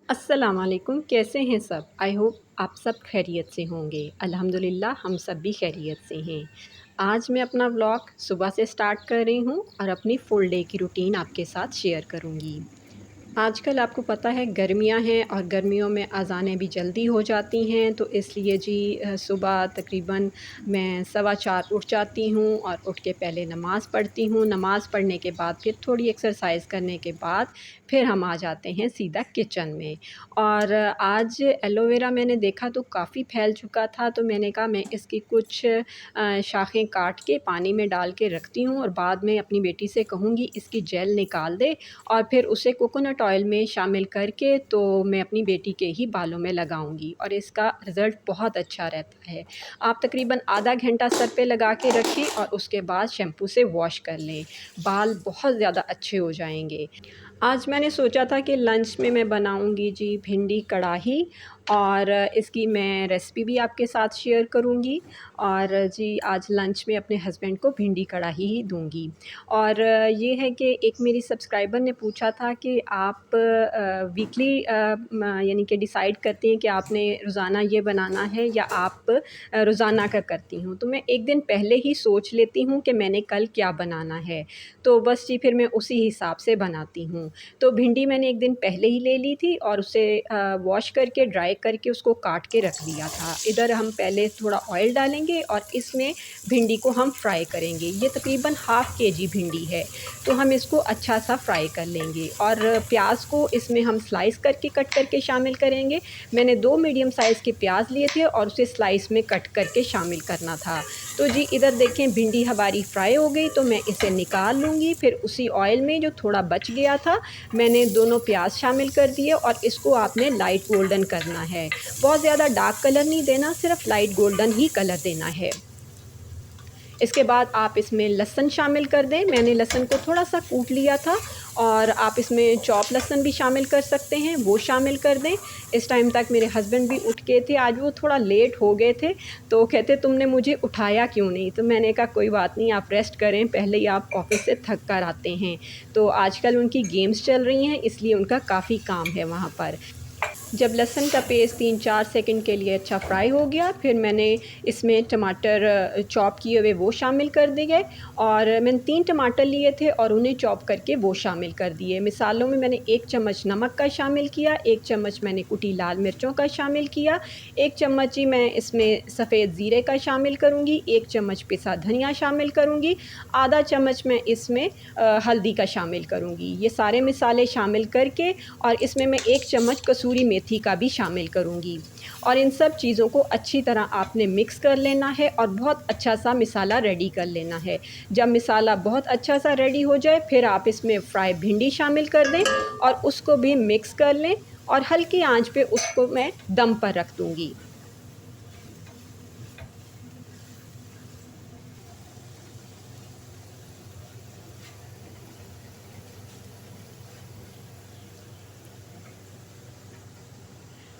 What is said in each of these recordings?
अस्सलाम वालेकुम। कैसे हैं सब? आई होप आप सब खैरियत से होंगे। अल्हम्दुलिल्लाह हम सब भी खैरियत से हैं। आज मैं अपना व्लॉग सुबह से स्टार्ट कर रही हूँ और अपनी फुल डे की रूटीन आपके साथ शेयर करूँगी। आजकल आपको पता है गर्मियाँ हैं और गर्मियों में अज़ानें भी जल्दी हो जाती हैं, तो इसलिए जी सुबह तकरीबन मैं 4:15 उठ जाती हूँ और उठ के पहले नमाज़ पढ़ती हूँ। नमाज़ पढ़ने के बाद फिर थोड़ी एक्सरसाइज़ करने के बाद फिर हम आ जाते हैं सीधा किचन में। और आज एलोवेरा मैंने देखा तो काफ़ी फैल चुका था, तो मैंने कहा मैं इसकी कुछ शाखें काट के पानी में डाल के रखती हूँ और बाद में अपनी बेटी से कहूँगी इसकी जेल निकाल दे और फिर उसे कोकोनट ऑयल में शामिल करके तो मैं अपनी बेटी के ही बालों में लगाऊंगी और इसका रिज़ल्ट बहुत अच्छा रहता है। आप तकरीबन आधा घंटा सर पे लगा के रखें और उसके बाद शैम्पू से वॉश कर लें, बाल बहुत ज़्यादा अच्छे हो जाएंगे। आज मैंने सोचा था कि लंच में मैं बनाऊंगी जी भिंडी कढ़ाई और इसकी मैं रेसिपी भी आपके साथ शेयर करूंगी। और जी आज लंच में अपने हस्बैंड को भिंडी कढ़ाई ही दूंगी। और ये है कि एक मेरी सब्सक्राइबर ने पूछा था कि आप वीकली यानी कि डिसाइड करते हैं कि आपने रोज़ाना ये बनाना है या आप रोज़ाना का करती हूँ। तो मैं एक दिन पहले ही सोच लेती हूँ कि मैंने कल क्या बनाना है, तो बस जी फिर मैं उसी हिसाब से बनाती हूँ। तो भिंडी मैंने एक दिन पहले ही ले ली थी और उसे वॉश करके ड्राई करके उसको काट के रख लिया था। इधर हम पहले थोड़ा ऑयल डालेंगे और इसमें भिंडी को हम फ्राई करेंगे। ये तकरीबन हाफ़ केजी भिंडी है, तो हम इसको अच्छा सा फ्राई कर लेंगे। और प्याज को इसमें हम स्लाइस करके कट करके शामिल करेंगे। मैंने 2 मीडियम साइज़ के प्याज लिए थे और उसे स्लाइस में कट करके शामिल करना था। तो जी इधर देखें भिंडी हमारी फ्राई हो गई, तो मैं इसे निकाल लूँगी। फिर उसी ऑयल में जो थोड़ा बच गया था मैंने दोनों प्याज शामिल कर दिए और इसको आपने लाइट गोल्डन करना है। बहुत ज़्यादा डार्क कलर नहीं देना, सिर्फ लाइट गोल्डन ही कलर देना है। इसके बाद आप इसमें लहसुन शामिल कर दें। मैंने लहसुन को थोड़ा-सा कूट लिया था और आप इसमें चॉप लहसुन भी शामिल कर सकते हैं, वो शामिल कर दें। इस टाइम तक मेरे हस्बैंड भी उठ गए थे, आज वो थोड़ा लेट हो गए थे, तो कहते तुमने मुझे उठाया क्यों नहीं? तो मैंने कहा कोई बात नहीं, आप रेस्ट करें, पहले ही आप ऑफ़िस से थक कर आते हैं। तो आजकल उनकी गेम्स चल रही हैं, इसलिए उनका काफ़ी काम है वहाँ पर। जब लहसुन का पेस्ट 3-4 सेकंड के लिए अच्छा फ्राई हो गया, फिर मैंने इसमें टमाटर चॉप किए हुए वो शामिल कर दिए। और मैंने 3 टमाटर लिए थे और उन्हें चॉप करके वो शामिल कर दिए। मिसालों में मैंने 1 चम्मच नमक का शामिल किया, 1 चम्मच मैंने कुटी लाल मिर्चों का शामिल किया, 1 चम्मच ही मैं इसमें सफ़ेद ज़ीरे का शामिल करूँगी, 1 चम्मच पिसा धनिया शामिल करूँगी, आधा चम्मच मैं इसमें हल्दी का शामिल करूँगी। ये सारे मिसाले शामिल करके और इसमें मैं 1 चम्मच कसूरी मेथी का भी शामिल करूँगी। और इन सब चीज़ों को अच्छी तरह आपने मिक्स कर लेना है और बहुत अच्छा सा मिसाला रेडी कर लेना है। जब मिसाला बहुत अच्छा सा रेडी हो जाए, फिर आप इसमें फ्राई भिंडी शामिल कर दें और उसको भी मिक्स कर लें और हल्की आंच पे उसको मैं दम पर रख दूँगी।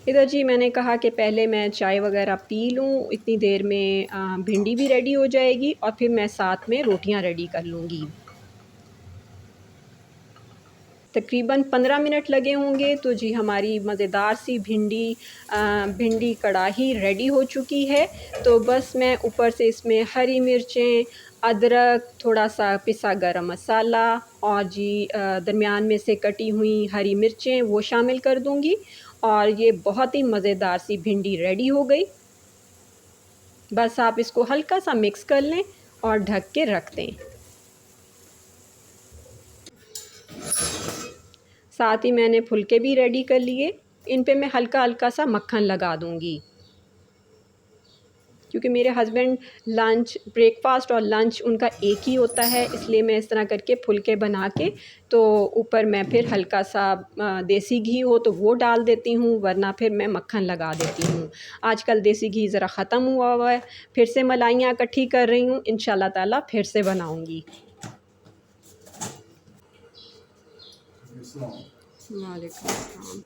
इधर जी मैंने कहा कि पहले मैं चाय वग़ैरह पी लूँ, इतनी देर में भिंडी भी रेडी हो जाएगी और फिर मैं साथ में रोटियाँ रेडी कर लूँगी। तकरीबन 15 मिनट लगे होंगे, तो जी हमारी मज़ेदार सी भिंडी कढ़ाई रेडी हो चुकी है। तो बस मैं ऊपर से इसमें हरी मिर्चें, अदरक, थोड़ा-सा पिसा गरम मसाला और जी दरमियान में से कटी हुई हरी मिर्चें वो शामिल कर दूँगी और ये बहुत ही मज़ेदार सी भिंडी रेडी हो गई। बस आप इसको हल्का-सा मिक्स कर लें और ढक के रख दें। साथ ही मैंने फुलके भी रेडी कर लिए। इन पे मैं हल्का-हल्का सा मक्खन लगा दूँगी। क्योंकि मेरे हस्बैंड ब्रेकफ़ास्ट और लंच उनका एक ही होता है, इसलिए मैं इस तरह करके फुलके बना के तो ऊपर मैं फिर हल्का-सा देसी घी हो तो वो डाल देती हूँ, वरना फिर मैं मक्खन लगा देती हूँ। आजकल देसी घी ज़रा ख़त्म हुआ हुआ है, फिर से मलाइयाँ इकट्ठी कर रही हूँ, इंशाल्लाह ताला फिर से बनाऊँगी। वालेकुम अस्सलाम।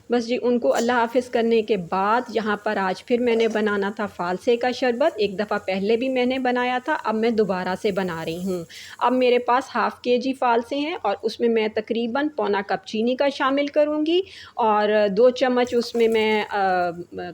बस जी उनको अल्लाह हाफ़िज़ करने के बाद यहाँ पर आज फिर मैंने बनाना था फ़ालसे का शरबत। एक दफ़ा पहले भी मैंने बनाया था, अब मैं दोबारा से बना रही हूँ। अब मेरे पास हाफ़ केजी फ़ालसे हैं और उसमें मैं तकरीबन पौना कप चीनी का शामिल करूँगी और 2 चम्मच उसमें मैं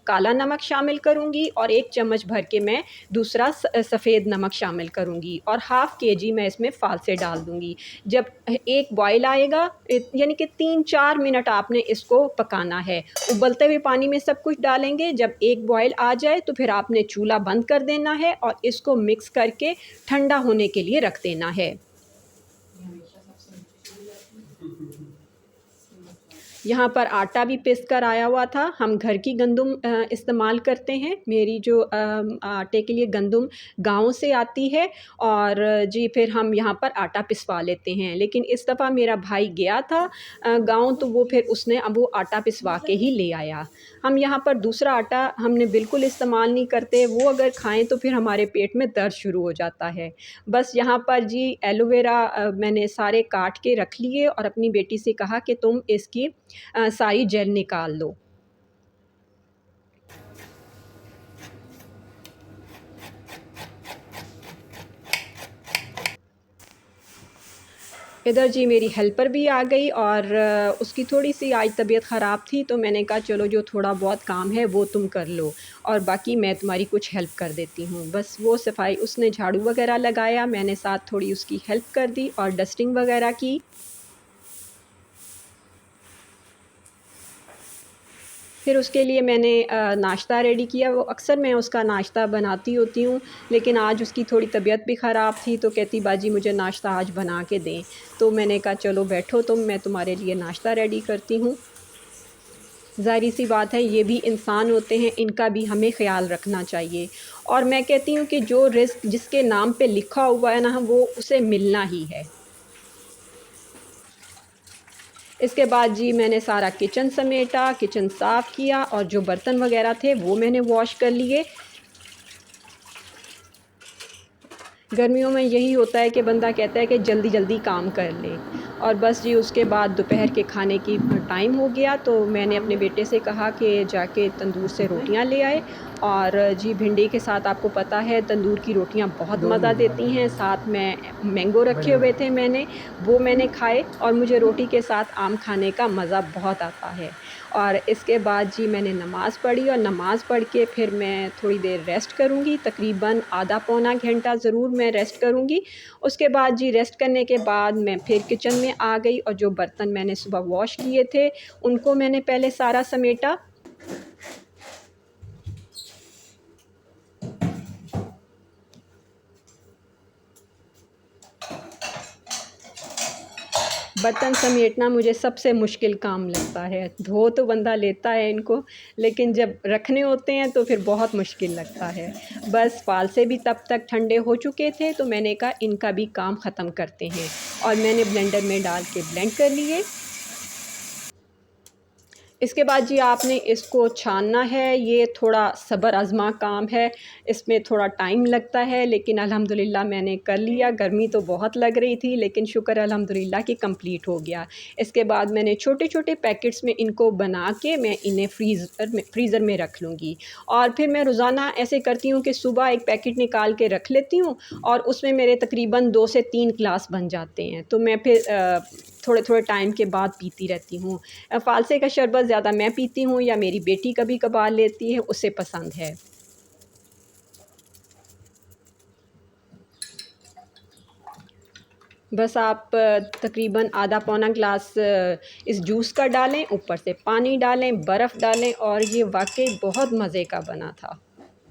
काला नमक शामिल करूँगी और 1 चम्मच भर के मैं दूसरा सफ़ेद नमक शामिल करूँगी और हाफ़ केजी मैं इसमें फ़ालसे डाल दूँगी। जब एक बॉयल आएगा यानी कि 3-4 मिनट आपने इसको पकाना है। उबलते हुए पानी में सब कुछ डालेंगे, जब एक बॉयल आ जाए तो फिर आपने चूल्हा बंद कर देना है और इसको मिक्स करके ठंडा होने के लिए रख देना है। यहाँ पर आटा भी पीस कर आया हुआ था। हम घर की गंदुम इस्तेमाल करते हैं। मेरी जो आटे के लिए गंदुम गाँव से आती है और जी फिर हम यहाँ पर आटा पिसवा लेते हैं। लेकिन इस दफ़ा मेरा भाई गया था गाँव, तो वो फिर उसने अब वो आटा पिसवा के ही ले आया। हम यहाँ पर दूसरा आटा हमने बिल्कुल इस्तेमाल नहीं करते, वो अगर खाएँ तो फिर हमारे पेट में दर्द शुरू हो जाता है। बस यहाँ पर जी एलोवेरा मैंने सारे काट के रख लिए और अपनी बेटी से कहा कि तुम इसकी सारी जेल निकाल लो। इधर जी मेरी हेल्पर भी आ गई और उसकी थोड़ी-सी आज तबीयत ख़राब थी, तो मैंने कहा चलो जो थोड़ा बहुत काम है वो तुम कर लो और बाकी मैं तुम्हारी कुछ हेल्प कर देती हूँ। बस वो सफाई उसने झाड़ू वग़ैरह लगाया, मैंने साथ थोड़ी उसकी हेल्प कर दी और डस्टिंग वग़ैरह की। फिर उसके लिए मैंने नाश्ता रेडी किया। वो अक्सर मैं उसका नाश्ता बनाती होती हूँ, लेकिन आज उसकी थोड़ी तबीयत भी ख़राब थी, तो कहती बाजी मुझे नाश्ता आज बना के दें। तो मैंने कहा चलो बैठो तुम, मैं तुम्हारे लिए नाश्ता रेडी करती हूँ। ज़ाहिर-सी बात है ये भी इंसान होते हैं, इनका भी हमें ख़्याल रखना चाहिए और मैं कहती हूँ कि जो रिज़्क जिसके नाम पे लिखा हुआ है ना, वो उसे मिलना ही है। इसके बाद जी मैंने सारा किचन समेटा, किचन साफ़ किया और जो बर्तन वग़ैरह थे वो मैंने वॉश कर लिए। गर्मियों में यही होता है कि बंदा कहता है कि जल्दी-जल्दी काम कर ले और बस जी उसके बाद दोपहर के खाने की टाइम हो गया, तो मैंने अपने बेटे से कहा कि जाके तंदूर से रोटियां ले आए और जी भिंडी के साथ आपको पता है तंदूर की रोटियां बहुत मज़ा देती हैं। साथ में मैंगो रखे हुए थे मैंने, वो मैंने खाए और मुझे रोटी के साथ आम खाने का मज़ा बहुत आता है। और इसके बाद जी मैंने नमाज़ पढ़ी और नमाज़ पढ़ के फिर मैं थोड़ी देर रेस्ट करूँगी, तकरीबन आधा पौना घंटा ज़रूर मैं रेस्ट करूँगी। उसके बाद जी रेस्ट करने के बाद मैं फिर किचन में आ गई और जो बर्तन मैंने सुबह वॉश किए थे, उनको मैंने पहले सारा समेटा। बर्तन समेटना मुझे सबसे मुश्किल काम लगता है। धो तो बंदा लेता है इनको, लेकिन जब रखने होते हैं तो फिर बहुत मुश्किल लगता है। बस फ़ालसे भी तब तक ठंडे हो चुके थे, तो मैंने कहा इनका भी काम ख़त्म करते हैं और मैंने ब्लेंडर में डाल के ब्लेंड कर लिए। इसके बाद जी आपने इसको छानना है, ये थोड़ा सब्र आज़मा काम है, इसमें थोड़ा टाइम लगता है, लेकिन अल्हम्दुलिल्लाह मैंने कर लिया। गर्मी तो बहुत लग रही थी, लेकिन शुक्र अल्हम्दुलिल्लाह कि कंप्लीट हो गया। इसके बाद मैंने छोटे-छोटे पैकेट्स में इनको बना के मैं इन्हें फ्रीज़र में रख लूँगी और फिर मैं रोज़ाना ऐसे करती हूँ कि सुबह एक पैकेट निकाल के रख लेती हूँ और उसमें मेरे तकरीबन 2 से 3 ग्लास बन जाते हैं। तो मैं फिर थोड़े-थोड़े टाइम के बाद पीती रहती हूँ। फ़ालसे का शरबत ज़्यादा मैं पीती हूँ या मेरी बेटी कभी-कभार लेती है, उसे पसंद है। बस आप तकरीबन आधा पौना ग्लास इस जूस का डालें, ऊपर से पानी डालें, बर्फ़ डालें और ये वाक़ई बहुत मज़े का बना था।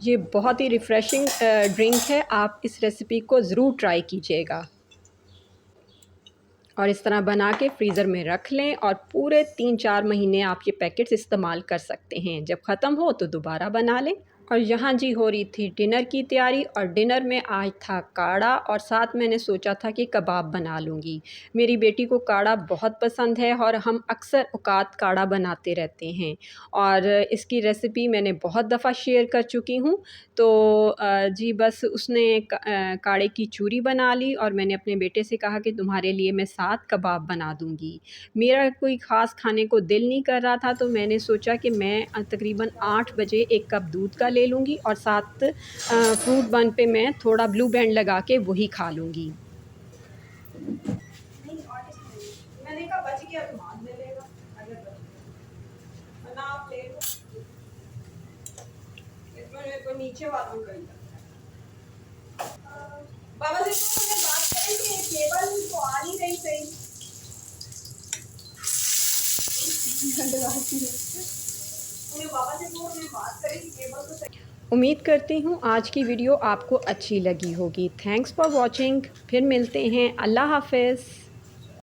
ये बहुत ही रिफ़्रेशिंग ड्रिंक है, आप इस रेसिपी को ज़रूर ट्राई कीजिएगा। और इस तरह बना के फ्रीज़र में रख लें और पूरे 3-4 महीने आप ये पैकेट्स इस्तेमाल कर सकते हैं। जब ख़त्म हो तो दोबारा बना लें और यहाँ जी हो रही थी डिनर की तैयारी। और डिनर में आज था काढ़ा और साथ मैंने सोचा था कि कबाब बना लूँगी। मेरी बेटी को काढ़ा बहुत पसंद है और हम अक्सर औक़ात काढ़ा बनाते रहते हैं और इसकी रेसिपी मैंने बहुत दफ़ा शेयर कर चुकी हूँ। तो जी बस उसने काढ़े की चूरी बना ली और मैंने अपने बेटे से कहा कि तुम्हारे लिए मैं 7 कबाब बना दूँगी। मेरा कोई ख़ास खाने को दिल नहीं कर रहा था, तो मैंने सोचा कि मैं तकरीबन 8 बजे 1 कप दूध का ले लूँगी और साथ फ्रूट बन पे मैं थोड़ा ब्लू बैंड लगा के वही खा लूँगी। मैंने कहा बच गया तो बाद में लेगा, अगर बच गया वरना आप ले लो। इसमें मेरे को नीचे वालों का ही लगता है। बाबा से तो मैंने बात करी कि केबल तो आ नहीं रही सही। बाबा से तो मैं बात करी कि केबल तो सही। उम्मीद करती हूँ आज की वीडियो आपको अच्छी लगी होगी। Thanks for watching. फिर मिलते हैं। अल्लाह हाफ़िज़।